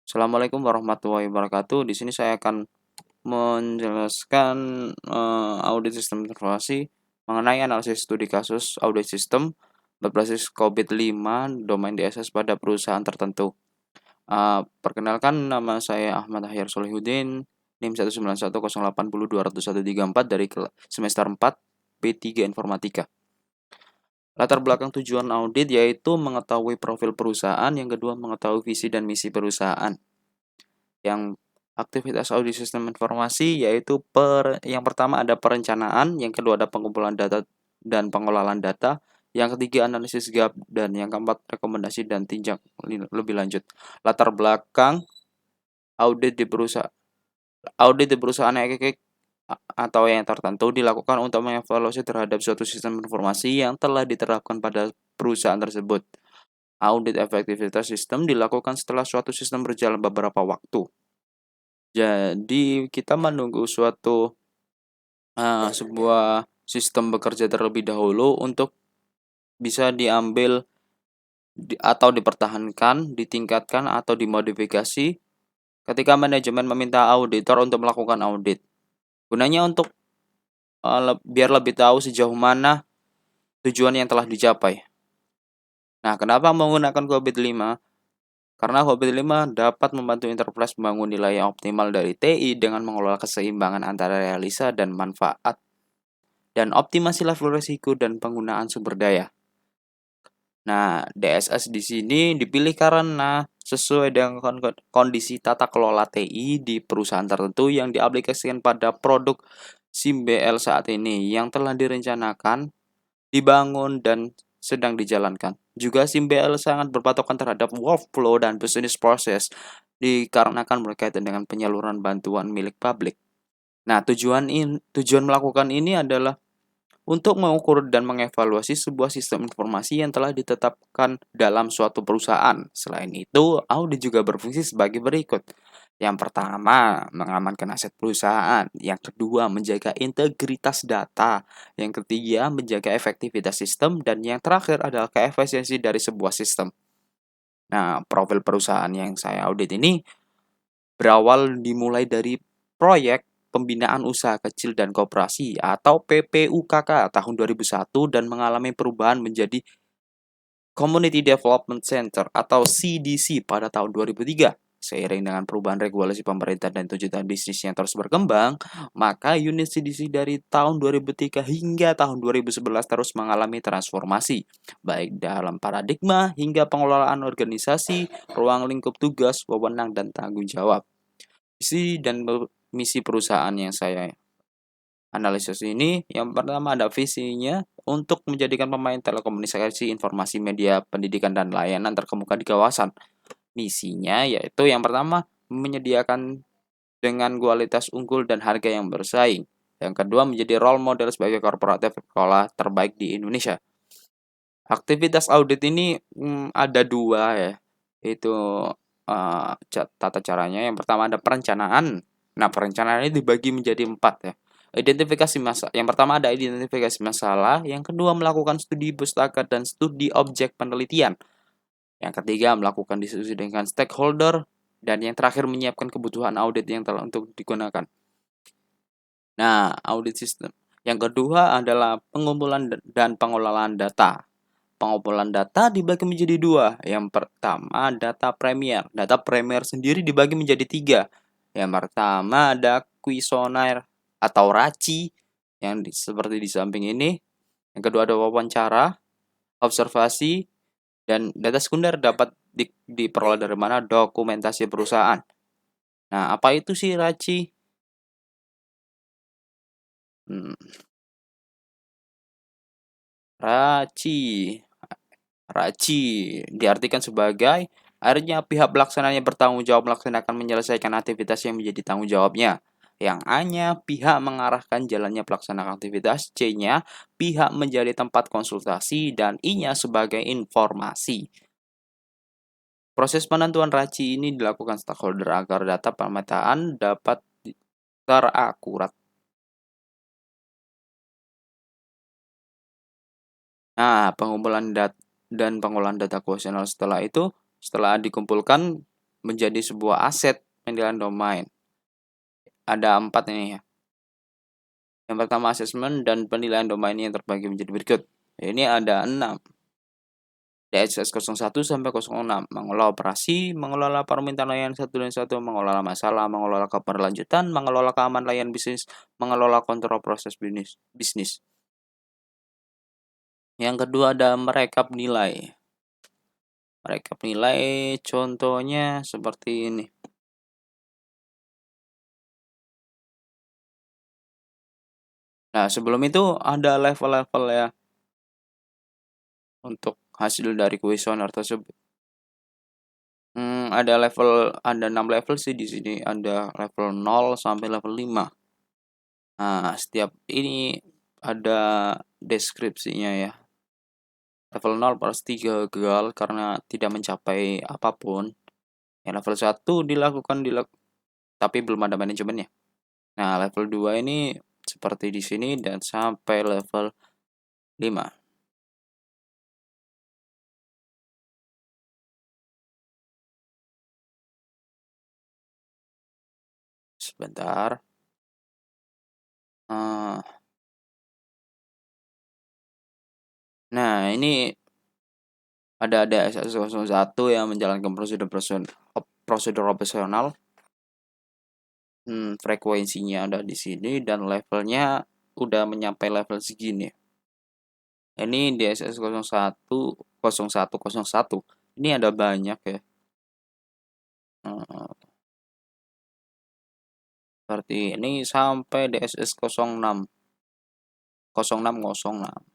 Assalamualaikum warahmatullahi wabarakatuh. Di sini saya akan menjelaskan audit sistem informasi mengenai analisis studi kasus audit sistem berbasis COVID-5 domain DSS pada perusahaan tertentu. Perkenalkan, nama saya Ahmad Ahyar Solihuddin, NIM 19108020134 dari semester 4 B3 Informatika. Latar belakang tujuan audit yaitu mengetahui profil perusahaan, yang kedua mengetahui visi dan misi perusahaan. Yang aktivitas audit sistem informasi yaitu yang pertama ada perencanaan, yang kedua ada pengumpulan data dan pengelolaan data, yang ketiga analisis gap, dan yang keempat rekomendasi dan tinjak lebih lanjut. Latar belakang audit di perusahaan atau yang tertentu dilakukan untuk mengevaluasi terhadap suatu sistem informasi yang telah diterapkan pada perusahaan tersebut. Audit efektivitas sistem dilakukan setelah suatu sistem berjalan beberapa waktu. Jadi kita menunggu sebuah sistem bekerja terlebih dahulu untuk bisa diambil atau dipertahankan, ditingkatkan atau dimodifikasi ketika manajemen meminta auditor untuk melakukan audit. Gunanya untuk biar lebih tahu sejauh mana tujuan yang telah dicapai. Nah, kenapa menggunakan COVID-5? Karena COVID-5 dapat membantu enterprise membangun nilai yang optimal dari TI dengan mengelola keseimbangan antara realisa dan manfaat, dan optimasi level risiko dan penggunaan sumber daya. Nah, DSS di sini dipilih karena sesuai dengan kondisi tata kelola TI di perusahaan tertentu yang diaplikasikan pada produk SIM-BL saat ini yang telah direncanakan, dibangun, dan sedang dijalankan. Juga SIM-BL sangat berpatokan terhadap workflow dan business process dikarenakan berkaitan dengan penyaluran bantuan milik publik. Nah, tujuan melakukan ini adalah untuk mengukur dan mengevaluasi sebuah sistem informasi yang telah ditetapkan dalam suatu perusahaan. Selain itu, audit juga berfungsi sebagai berikut. Yang pertama, mengamankan aset perusahaan. Yang kedua, menjaga integritas data. Yang ketiga, menjaga efektivitas sistem. Dan yang terakhir adalah keefisiensi dari sebuah sistem. Nah, profil perusahaan yang saya audit ini berawal dimulai dari proyek Pembinaan Usaha Kecil dan Koperasi atau PPUKK tahun 2001 dan mengalami perubahan menjadi Community Development Center atau CDC pada tahun 2003. Seiring dengan perubahan regulasi pemerintah dan tuntutan bisnis yang terus berkembang, maka unit CDC dari tahun 2003 hingga tahun 2011 terus mengalami transformasi, baik dalam paradigma hingga pengelolaan organisasi, ruang lingkup tugas, wewenang, dan tanggung jawab. Misi perusahaan yang saya analisis ini, yang pertama ada visinya untuk menjadikan pemain telekomunikasi, informasi, media, pendidikan, dan layanan terkemuka di kawasan. Misinya yaitu yang pertama menyediakan dengan kualitas unggul dan harga yang bersaing. Yang kedua menjadi role model sebagai korporatif sekolah terbaik di Indonesia. Aktivitas audit ini ada dua ya, itu tata caranya. Yang pertama ada perencanaan. Nah, perencanaan ini dibagi menjadi 4 ya. Identifikasi masalah. Yang pertama ada identifikasi masalah, yang kedua melakukan studi pustaka dan studi objek penelitian. Yang ketiga melakukan diskusi dengan stakeholder, dan yang terakhir menyiapkan kebutuhan audit yang telah untuk digunakan. Nah, audit sistem. Yang kedua adalah pengumpulan dan pengelolaan data. Pengumpulan data dibagi menjadi dua. Yang pertama data premier. Data premier sendiri dibagi menjadi tiga. Yang pertama ada kuesioner atau RACI yang seperti di samping ini. Yang kedua ada wawancara, observasi, dan data sekunder dapat diperoleh dari mana? Dokumentasi perusahaan. Nah, apa itu sih RACI? RACI. RACI diartikan sebagai akhirnya pihak pelaksananya bertanggung jawab melaksanakan menyelesaikan aktivitas yang menjadi tanggung jawabnya. Yang A-nya pihak mengarahkan jalannya pelaksanaan aktivitas, C-nya pihak menjadi tempat konsultasi, dan I-nya sebagai informasi. Proses penentuan RACI ini dilakukan stakeholder agar data pemetaan dapat terakurat. Nah, pengumpulan dan pengolahan data kuesioner setelah dikumpulkan, menjadi sebuah aset penilaian domain. Ada 4 ini ya. Yang pertama asesmen dan penilaian domain yang terbagi menjadi berikut. Ini ada 6. DSS 01 sampai 06 mengelola operasi, mengelola permintaan layanan satu dan satu, mengelola masalah, mengelola keberlanjutan, mengelola keamanan layanan bisnis, mengelola kontrol proses bisnis. Yang kedua ada merekap nilai. Merekap nilai contohnya seperti ini. Nah, sebelum itu ada level-level ya untuk hasil dari kuesioner tersebut. Ada 6 level sih di sini. Ada level 0 sampai level 5. Nah, setiap ini ada deskripsinya ya. Level 0 pasti gagal karena tidak mencapai apapun. Yang level 1 dilakukan tapi belum ada manajemennya. Nah, level 2 ini seperti di sini dan sampai level 5. Sebentar. Nah, ini ada DSS01 yang menjalankan prosedur operasional. Frekuensinya ada di sini dan levelnya udah menyampai level segini. Ini DSS 01 0101. Ini ada banyak ya. Seperti ini sampai DSS 06 0606.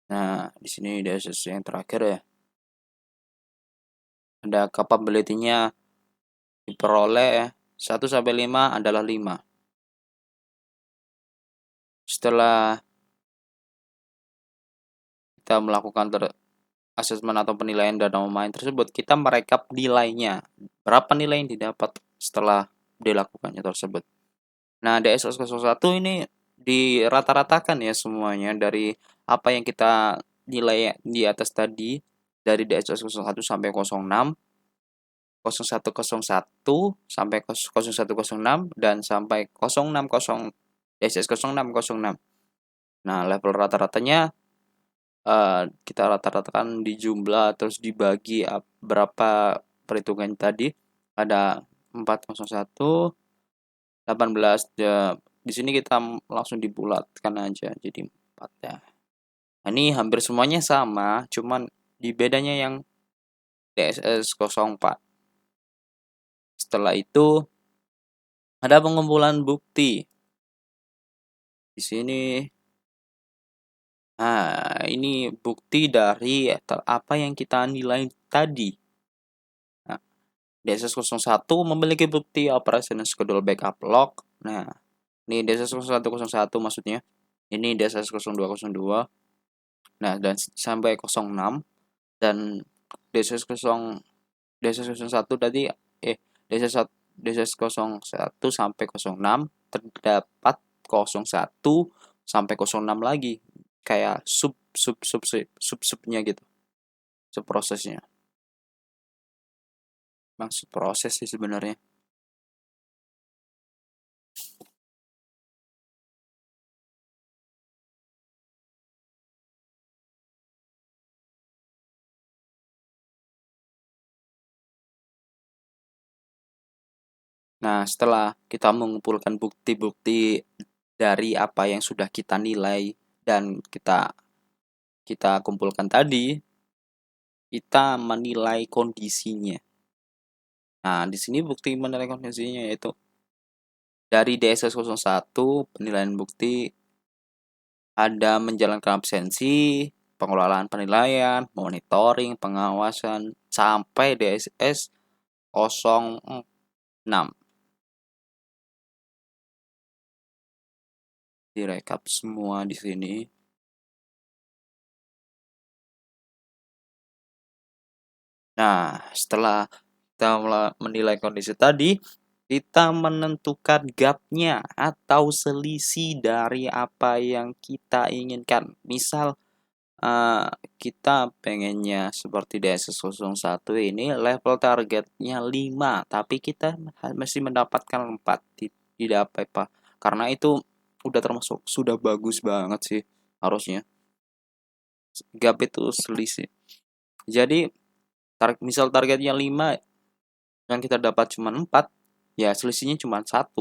Nah, di sini DSS yang terakhir ya. Ada capability-nya diperoleh 1 sampai 5 adalah 5. Setelah kita melakukan asesmen atau penilaian dana domain tersebut, kita merekap nilainya. Berapa nilai yang didapat setelah dilakukannya tersebut. Nah, DSS 01 ini dirata-ratakan ya semuanya dari apa yang kita nilai di atas tadi, dari DSS 01 sampai 06, 0101 sampai 0106 dan sampai 060 DSS 0606. Nah, level rata-ratanya kita rata-ratakan di jumlah terus dibagi berapa perhitungan tadi. Ada 401 18 ya. Di sini kita langsung dibulatkan aja jadi 4 ya. Nah, ini hampir semuanya sama, cuman di bedanya yang DSS 04. Setelah itu ada pengumpulan bukti. Di sini ini bukti dari apa yang kita nilai tadi. Nah, DSS 01 memiliki bukti operasional schedule backup log. Nah, ini DSS 0101 maksudnya. Ini DSS 0202. Nah, dan sampai 06 dan DSS 01 tadi DSS 01 sampai 06 terdapat 01 sampai 06 lagi kayak subnya gitu. Subprosesnya. Maksud proses sih sebenarnya. Nah, setelah kita mengumpulkan bukti-bukti dari apa yang sudah kita nilai dan kita kumpulkan tadi, kita menilai kondisinya. Nah, di sini bukti menilai kondisinya yaitu dari DSS 01 penilaian bukti ada menjalankan absensi, pengelolaan penilaian, monitoring, pengawasan sampai DSS 06. direkap semua di sini. Nah, setelah kita menilai kondisi tadi, kita menentukan gapnya atau selisih dari apa yang kita inginkan. Misal, kita pengennya seperti DSS01 ini level targetnya 5, tapi kita masih mendapatkan 4, tidak apa-apa. Karena itu udah termasuk sudah bagus banget sih harusnya. Gap itu selisih. Jadi misal targetnya 5 yang kita dapat cuma 4, ya selisihnya cuma 1.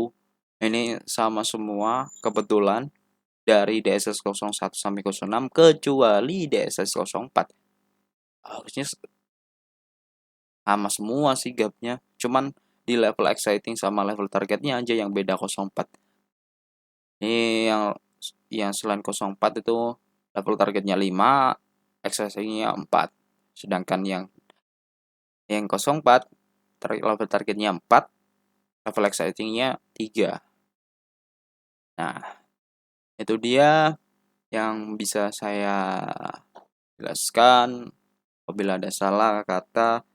Ini sama semua kebetulan dari DSS01 sampai 06 kecuali DSS04. Harusnya sama semua sih gapnya. Cuman di level exciting sama level targetnya aja yang beda 04. Ini yang selain 04 itu level targetnya 5, excitingnya 4. Sedangkan yang 04 level targetnya 4, level excitingnya 3. Nah, itu dia yang bisa saya jelaskan. Apabila ada salah kata,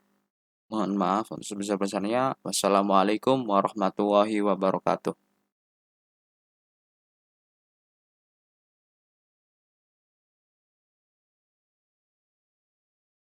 mohon maaf untuk sebesar-besarnya. Wassalamualaikum warahmatullahi wabarakatuh.